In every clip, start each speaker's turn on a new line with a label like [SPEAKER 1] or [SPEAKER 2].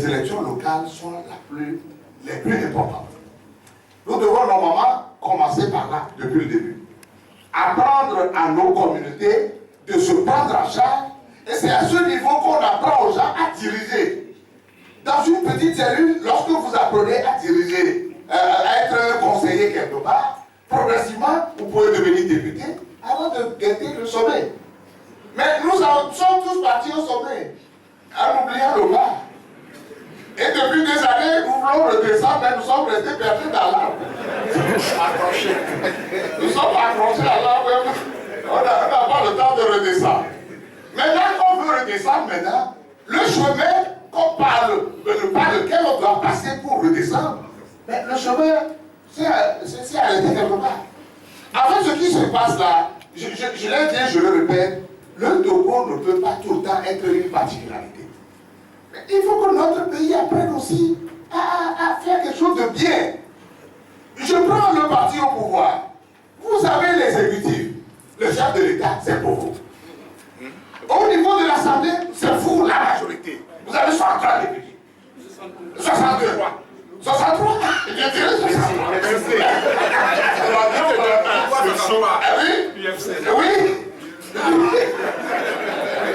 [SPEAKER 1] les élections locales sont les plus importantes. Nous devons normalement commencer par là, depuis le début. Apprendre à nos communautés de se prendre en charge, et c'est à ce niveau qu'on apprend aux gens à diriger. Dans une petite cellule, lorsque vous apprenez à diriger, à être conseiller quelque part, progressivement, vous pouvez devenir député avant de gagner le sommet. Mais nous sommes tous partis au sommet, en oubliant le bas. Et depuis des années, nous voulons redescendre, mais nous sommes restés perdus dans l'arbre. Accrochés. Nous sommes accrochés à l'arbre, on n'a pas le temps de redescendre. Maintenant qu'on veut redescendre, le chemin par lequel on doit passer pour redescendre, mais le chemin, c'est arrêté quelque part. En fait, ce qui se passe là, je l'ai dit, je le répète, le Togo ne peut pas tout le temps être une particularité. Mais il faut que notre pays apprenne aussi à faire quelque chose de bien. Je prends le parti au pouvoir. Vous avez l'exécutif. Le chef de l'État, c'est pour vous. Au niveau de l'Assemblée, c'est vous la majorité. Vous avez 63 députés. 62. 63. Je dirais 63. Oui.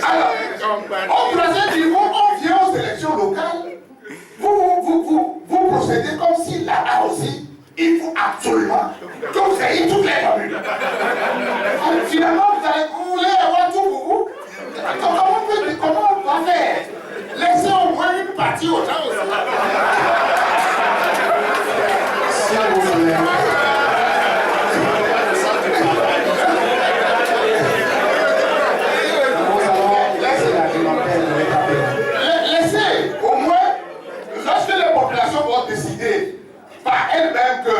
[SPEAKER 1] Alors, au troisième niveau, on vient aux élections locales. Vous procédez comme si là-bas aussi, il faut absolument que vous ayez toutes les communes. Alors, finalement, vous voulez avoir tout pour vous. Comment on va faire? Laissez au moins une partie aux gens aussi. Si vous voulez. Laissez au moins, lorsque les populations vont décider par elles-mêmes que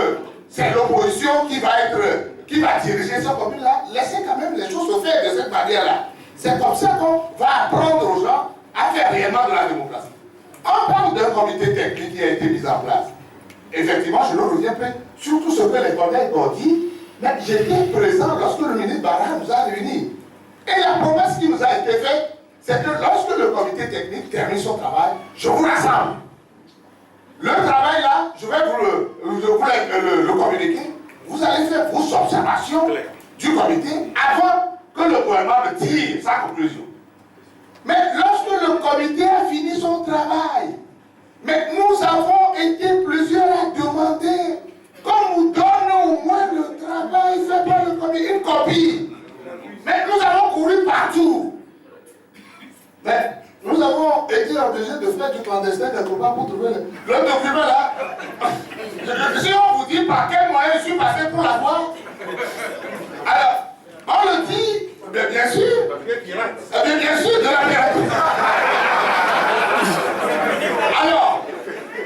[SPEAKER 1] c'est l'opposition qui va diriger cette commune-là, laissez quand même les choses se faire de cette manière-là. C'est comme ça qu'on va apprendre aux gens à faire réellement de la démocratie. On parle d'un comité technique qui a été mis en place. Effectivement, je ne reviens pas sur tout ce que les collègues ont dit, mais j'étais présent lorsque le ministre Barra nous a réunis. Et la promesse qui nous a été faite, c'est que lorsque le comité technique termine son travail, je vous rassemble. Le travail là, je vais vous le communiquer. Vous allez faire vos observations du comité avant que le gouvernement ne tire sa conclusion. Mais lorsque le comité a fini son travail, mais nous avons été plusieurs à demander qu'on nous donne au moins le travail fait par le comité, une copie. Mais nous avons couru partout. Mais nous avons été obligés de faire du clandestin quelque part pour trouver le document là. Si on vous dit par quel moyen je suis passé pour l'avoir, alors, on le dit, bien sûr, bien sûr, de la vérité. Alors,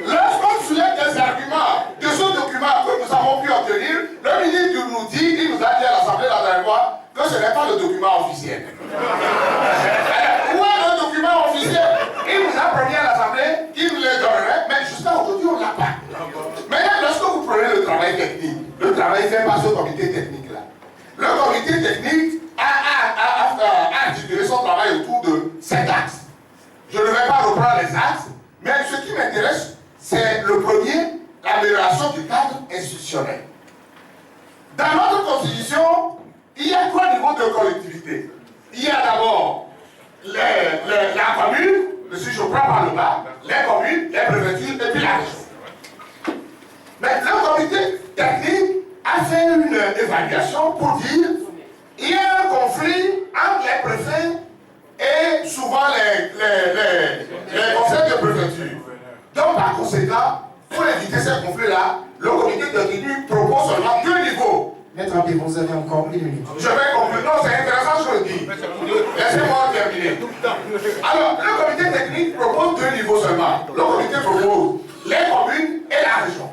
[SPEAKER 1] lorsqu'on soulève des arguments de ce document que nous avons pu obtenir, le ministre nous dit, il nous a dit à l'Assemblée la dernière fois, que ce n'est pas le document officiel. Alors, où est le document officiel? Il nous a promis à l'Assemblée qu'il nous le donnerait, mais jusqu'à aujourd'hui, on ne l'a pas. Maintenant, lorsque vous prenez le travail technique, le travail fait par ce comité technique-là, le comité technique a articulé son travail autour de 7 axes. Je ne vais pas reprendre les axes, mais ce qui m'intéresse, c'est le premier, l'amélioration du cadre institutionnel. Dans notre constitution, il y a 3 niveaux de collectivité. Il y a d'abord la commune, si je prends par le bas, les communes, les préfectures et puis la région. Mais le comité technique a fait une évaluation pour dire il y a un conflit entre les préfets et souvent les conseils de préfecture. Donc par conséquent, pour éviter ces conflits-là, le comité technique propose seulement 2 niveaux.
[SPEAKER 2] Maître Abdé, vous avez encore 1 minute.
[SPEAKER 1] Je vais conclure. Non, c'est intéressant ce que je dis. Laissez-moi terminer. Alors, le comité technique propose 2 niveaux seulement. Le comité propose les communes et la région.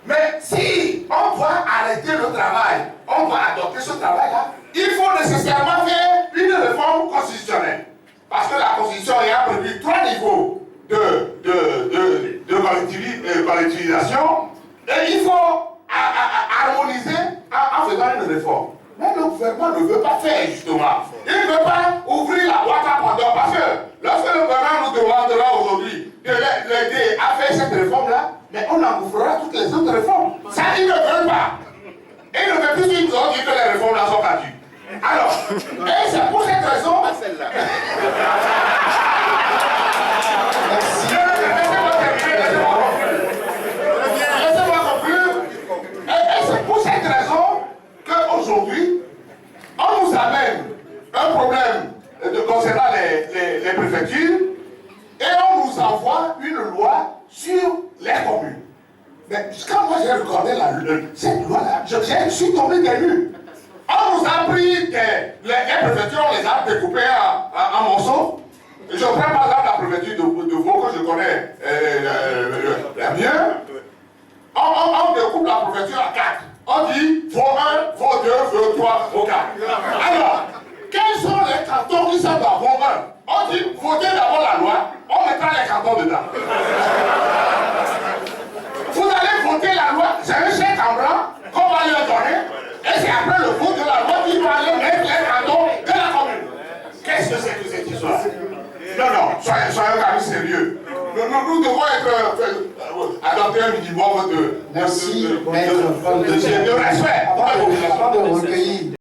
[SPEAKER 1] Mais si on doit arrêter le travail, on doit adopter ce travail-là, il faut nécessairement faire une réforme constitutionnelle. Parce que la Constitution a prévu 3 niveaux de collectivisation. Et il faut harmoniser en faisant une réforme. Mais le gouvernement ne veut pas faire justement. Il ne veut pas ouvrir la boîte à Pandore parce que lorsque le gouvernement nous demandera aujourd'hui de
[SPEAKER 2] Merci.
[SPEAKER 1] Laissez-moi conclure. Et c'est pour cette raison qu'aujourd'hui, on nous amène un problème concernant les préfectures et on nous envoie une loi sur les communes. Mais quand moi j'ai regardé cette loi-là, je suis tombé des nues. On nous a pris les préfectures, on les a découpées en morceaux. Je prends par exemple la préfecture de Vaud que je connais la mieux. On découpe la préfecture à 4. On dit Vaud 1, Vaud 2, Vaud 3, Vaud 4. Alors, quels sont les cantons qui sont dans Vaud 1? On dit votez d'abord la loi, on mettra les cantons dedans. Vous allez voter la loi, c'est un chèque en blanc qu'on va leur donner, et c'est après le vote de la loi qui va aller mettre les cantons de la commune. Qu'est-ce que c'est que cette histoire? Non, soyons quand même sérieux. Nous devons adopter un minimum de
[SPEAKER 2] Merci, maître.
[SPEAKER 1] respect.
[SPEAKER 2] Avant de recueillir